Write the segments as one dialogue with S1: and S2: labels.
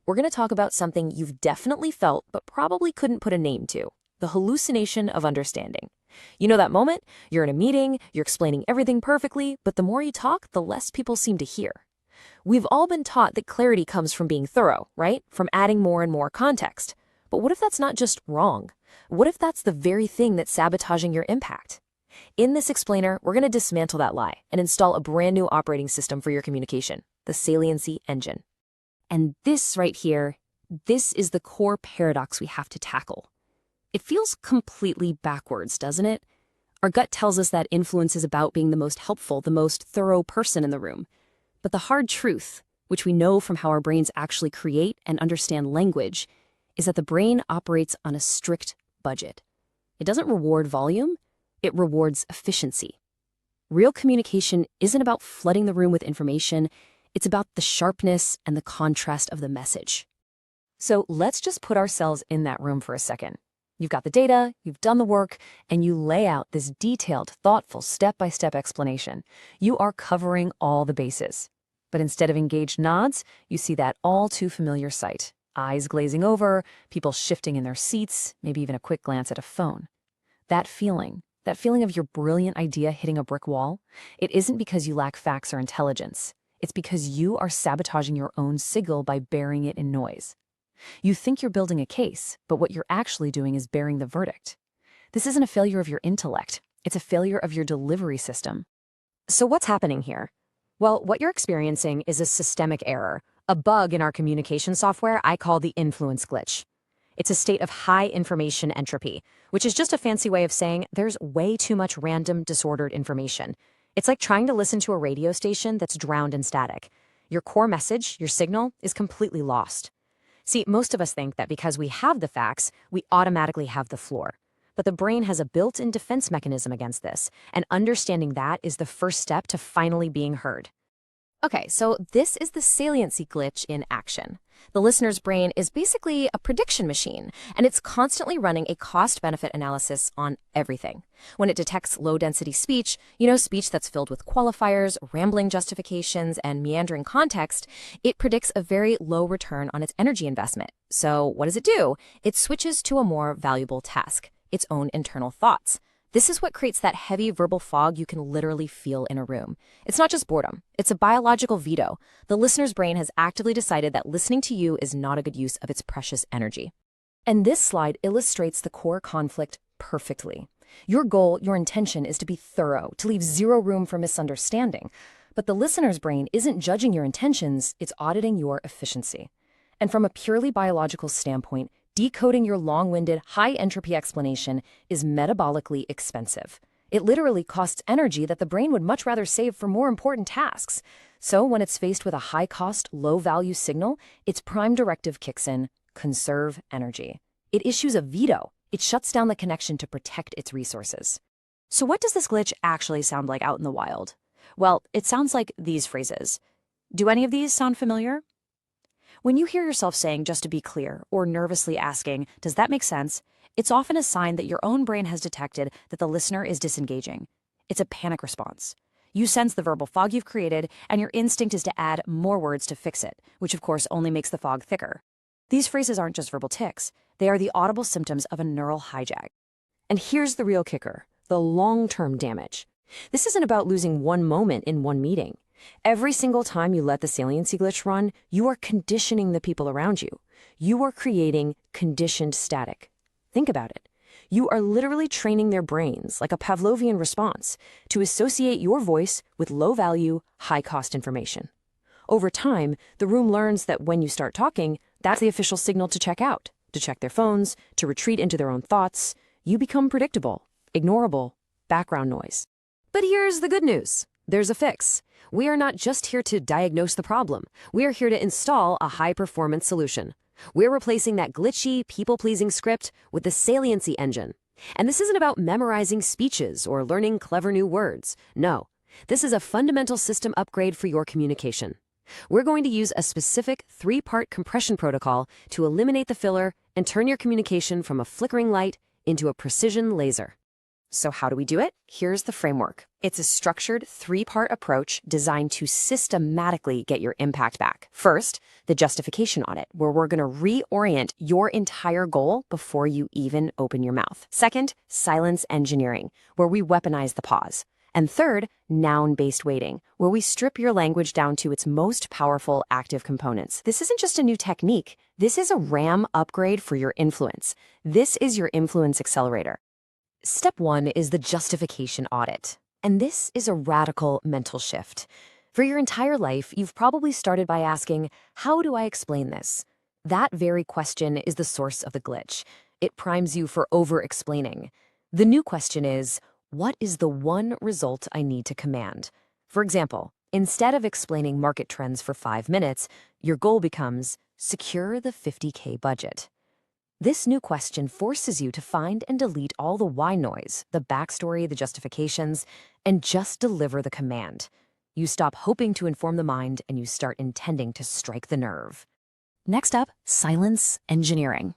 S1: we're going to talk about something you've definitely felt but probably couldn't put a name to: the hallucination of understanding. You know that moment? You're in a meeting, you're explaining everything perfectly, but the more you talk, the less people seem to hear. We've all been taught that clarity comes from being thorough, right? From adding more and more context. But what if that's not just wrong? What if that's the very thing that's sabotaging your impact? In this explainer, we're going to dismantle that lie and install a brand new operating system for your communication: the saliency engine. And this right here, this is the core paradox we have to tackle. It feels completely backwards, doesn't it? Our gut tells us that influence is about being the most helpful, the most thorough person in the room. But the hard truth, which we know from how our brains actually create and understand language, is that the brain operates on a strict budget. It doesn't reward volume, it rewards efficiency. Real communication isn't about flooding the room with information, it's about the sharpness and the contrast of the message. So let's just put ourselves in that room for a second. You've got the data, you've done the work, and you lay out this detailed, thoughtful, step-by-step explanation. You are covering all the bases. But instead of engaged nods, you see that all too familiar sight: eyes glazing over, people shifting in their seats, maybe even a quick glance at a phone. That feeling of your brilliant idea hitting a brick wall, it isn't because you lack facts or intelligence. It's because you are sabotaging your own signal by burying it in noise. You think you're building a case, but what you're actually doing is bearing the verdict. This isn't a failure of your intellect, it's a failure of your delivery system.
S2: So what's happening here? Well, what you're experiencing is a systemic error, a bug in our communication software I call the influence glitch. It's a state of high information entropy, which is just a fancy way of saying there's way too much random, disordered information. It's like trying to listen to a radio station that's drowned in static. Your core message, your signal, is completely lost. See, most of us think that because we have the facts, we automatically have the floor. But the brain has a built-in defense mechanism against this, and understanding that is the first step to finally being heard.
S1: Okay, so this is the saliency glitch in action. The listener's brain is basically a prediction machine, and it's constantly running a cost-benefit analysis on everything. When it detects low-density speech, speech that's filled with qualifiers, rambling justifications, and meandering context, it predicts a very low return on its energy investment. So what does it do? It switches to a more valuable task: its own internal thoughts. This is what creates that heavy verbal fog you can literally feel in a room. It's not just boredom, it's a biological veto. The listener's brain has actively decided that listening to you is not a good use of its precious energy. And this slide illustrates the core conflict perfectly. Your goal, your intention is to be thorough, to leave zero room for misunderstanding. But the listener's brain isn't judging your intentions, it's auditing your efficiency. And from a purely biological standpoint, decoding your long-winded, high-entropy explanation is metabolically expensive. It literally costs energy that the brain would much rather save for more important tasks. So when it's faced with a high-cost, low-value signal, its prime directive kicks in: conserve energy. It issues a veto. It shuts down the connection to protect its resources.
S2: So what does this glitch actually sound like out in the wild? Well, it sounds like these phrases. Do any of these sound familiar? When you hear yourself saying "just to be clear" or nervously asking, "does that make sense?" it's often a sign that your own brain has detected that the listener is disengaging. It's a panic response. You sense the verbal fog you've created, and your instinct is to add more words to fix it, which of course only makes the fog thicker. These phrases aren't just verbal tics. They are the audible symptoms of a neural hijack.
S1: And here's the real kicker: the long-term damage. This isn't about losing one moment in one meeting. Every single time you let the saliency glitch run, you are conditioning the people around you. You are creating conditioned static. Think about it. You are literally training their brains, like a Pavlovian response, to associate your voice with low-value, high-cost information. Over time, the room learns that when you start talking, that's the official signal to check out, to check their phones, to retreat into their own thoughts. You become predictable, ignorable, background noise. But here's the good news. There's a fix. We are not just here to diagnose the problem. We are here to install a high-performance solution. We're replacing that glitchy, people-pleasing script with the saliency engine. And this isn't about memorizing speeches or learning clever new words. No, this is a fundamental system upgrade for your communication. We're going to use a specific 3-part compression protocol to eliminate the filler and turn your communication from a flickering light into a precision laser.
S2: So how do we do it? Here's the framework. It's a structured three-part approach designed to systematically get your impact back. First, the justification audit, where we're going to reorient your entire goal before you even open your mouth. Second, silence engineering, where we weaponize the pause. And third, noun-based weighting, where we strip your language down to its most powerful active components. This isn't just a new technique. This is a RAM upgrade for your influence. This is your influence accelerator. Step 1 is the justification audit. And this is a radical mental shift. For your entire life, you've probably started by asking, how do I explain this? That very question is the source of the glitch. It primes you for over-explaining. The new question is, what is the one result I need to command? For example, instead of explaining market trends for 5 minutes, your goal becomes, secure the $50K budget. This new question forces you to find and delete all the why noise, the backstory, the justifications, and just deliver the command. You stop hoping to inform the mind and you start intending to strike the nerve.
S1: Next up, silence engineering.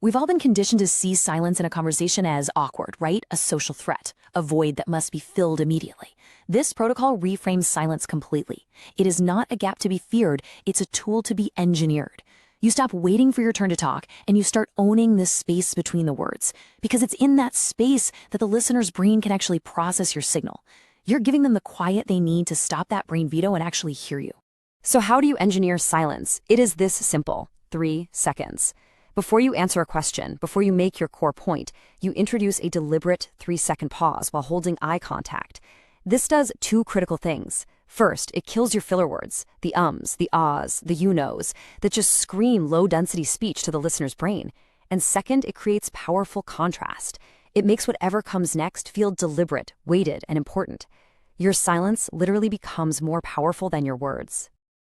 S1: We've all been conditioned to see silence in a conversation as awkward, right? A social threat, a void that must be filled immediately. This protocol reframes silence completely. It is not a gap to be feared, it's a tool to be engineered. You stop waiting for your turn to talk, and you start owning this space between the words, because it's in that space that the listener's brain can actually process your signal. You're giving them the quiet they need to stop that brain veto and actually hear you.
S2: So how do you engineer silence? It is this simple: 3 seconds. Before you answer a question, before you make your core point, you introduce a deliberate 3-second pause while holding eye contact. This does 2 critical things. First, it kills your filler words, the ums, the ahs, the you-knows, that just scream low-density speech to the listener's brain. And second, it creates powerful contrast. It makes whatever comes next feel deliberate, weighted, and important. Your silence literally becomes more powerful than your words.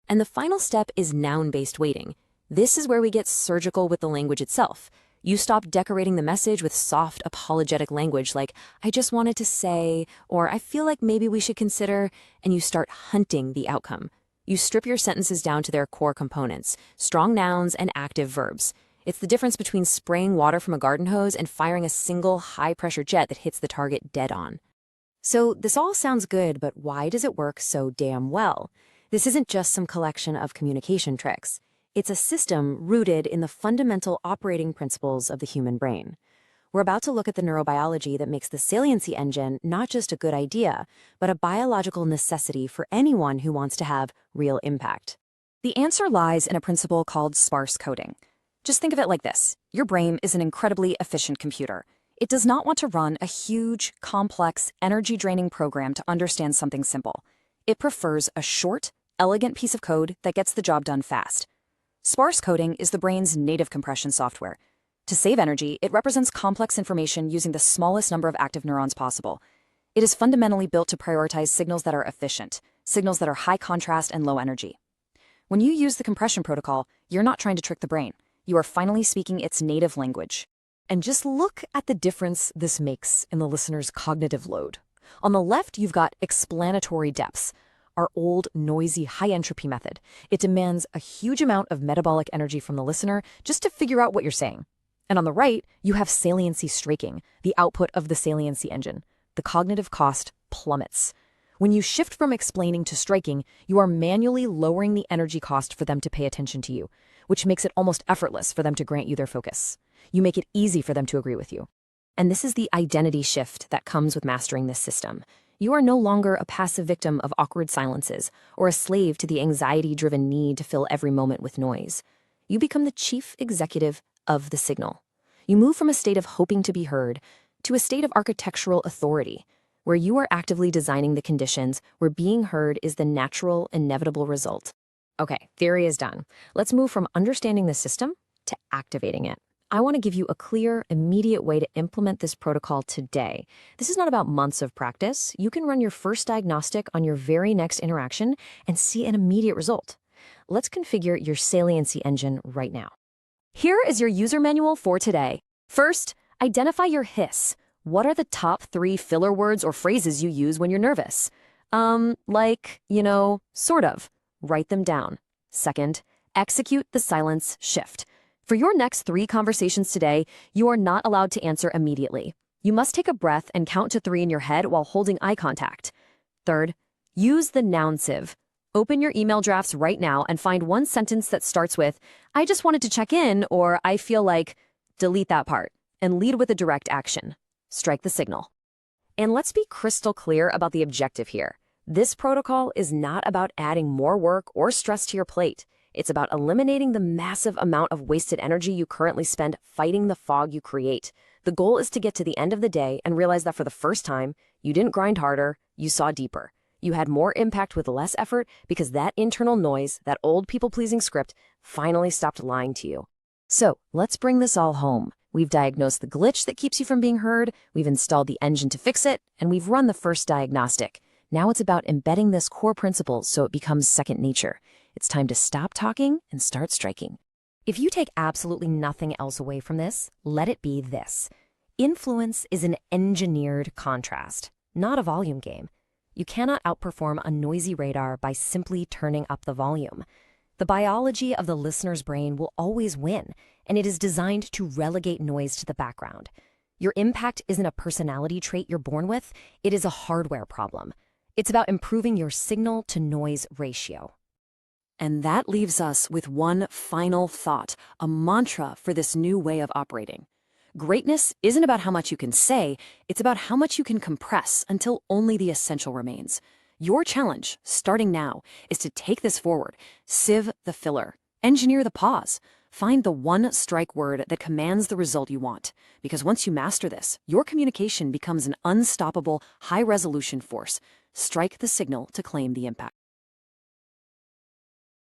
S1: And the final step is noun-based weighting. This is where we get surgical with the language itself. You stop decorating the message with soft, apologetic language like, I just wanted to say, or I feel like maybe we should consider, and you start hunting the outcome. You strip your sentences down to their core components, strong nouns and active verbs. It's the difference between spraying water from a garden hose and firing a single high-pressure jet that hits the target dead on.
S2: So this all sounds good, but why does it work so damn well? This isn't just some collection of communication tricks. It's a system rooted in the fundamental operating principles of the human brain. We're about to look at the neurobiology that makes the saliency engine not just a good idea, but a biological necessity for anyone who wants to have real impact. The answer lies in a principle called sparse coding. Just think of it like this. Your brain is an incredibly efficient computer. It does not want to run a huge, complex, energy-draining program to understand something simple. It prefers a short, elegant piece of code that gets the job done fast. Sparse coding is the brain's native compression software. To save energy, it represents complex information using the smallest number of active neurons possible. It is fundamentally built to prioritize signals that are efficient, signals that are high contrast and low energy. When you use the compression protocol, you're not trying to trick the brain. You are finally speaking its native language. And just look at the difference this makes in the listener's cognitive load. On the left, you've got explanatory depths, our old, noisy, high-entropy method. It demands a huge amount of metabolic energy from the listener just to figure out what you're saying. And on the right, you have saliency striking, the output of the saliency engine. The cognitive cost plummets. When you shift from explaining to striking, you are manually lowering the energy cost for them to pay attention to you, which makes it almost effortless for them to grant you their focus. You make it easy for them to agree with you. And this is the identity shift that comes with mastering this system. You are no longer a passive victim of awkward silences or a slave to the anxiety-driven need to fill every moment with noise. You become the chief executive of the signal. You move from a state of hoping to be heard to a state of architectural authority, where you are actively designing the conditions where being heard is the natural, inevitable result. Okay, theory is done. Let's move from understanding the system to activating it. I want to give you a clear, immediate way to implement this protocol today. This is not about months of practice. You can run your first diagnostic on your very next interaction and see an immediate result. Let's configure your saliency engine right now. Here is your user manual for today. First, identify your hiss. What are the top 3 filler words or phrases you use when you're nervous? Sort of. Write them down. Second, execute the silence shift. For your next 3 conversations today, you are not allowed to answer immediately. You must take a breath and count to 3 in your head while holding eye contact. Third, use the noun sieve. Open your email drafts right now and find one sentence that starts with, "I just wanted to check in," or "I feel like." Delete that part and lead with a direct action. Strike the signal. And let's be crystal clear about the objective here. This protocol is not about adding more work or stress to your plate. It's about eliminating the massive amount of wasted energy you currently spend fighting the fog you create. The goal is to get to the end of the day and realize that for the first time, you didn't grind harder, you saw deeper. You had more impact with less effort because that internal noise, that old people-pleasing script, finally stopped lying to you. So let's bring this all home. We've diagnosed the glitch that keeps you from being heard, we've installed the engine to fix it, and we've run the first diagnostic. Now it's about embedding this core principle so it becomes second nature. It's time to stop talking and start striking. If you take absolutely nothing else away from this, let it be this. Influence is an engineered contrast, not a volume game. You cannot outperform a noisy radar by simply turning up the volume. The biology of the listener's brain will always win, and it is designed to relegate noise to the background. Your impact isn't a personality trait you're born with, it is a hardware problem. It's about improving your signal-to-noise ratio. And that leaves us with one final thought, a mantra for this new way of operating. Greatness isn't about how much you can say, it's about how much you can compress until only the essential remains. Your challenge, starting now, is to take this forward, sieve the filler, engineer the pause, find the one strike word that commands the result you want. Because once you master this, your communication becomes an unstoppable, high-resolution force. Strike the signal to claim the impact.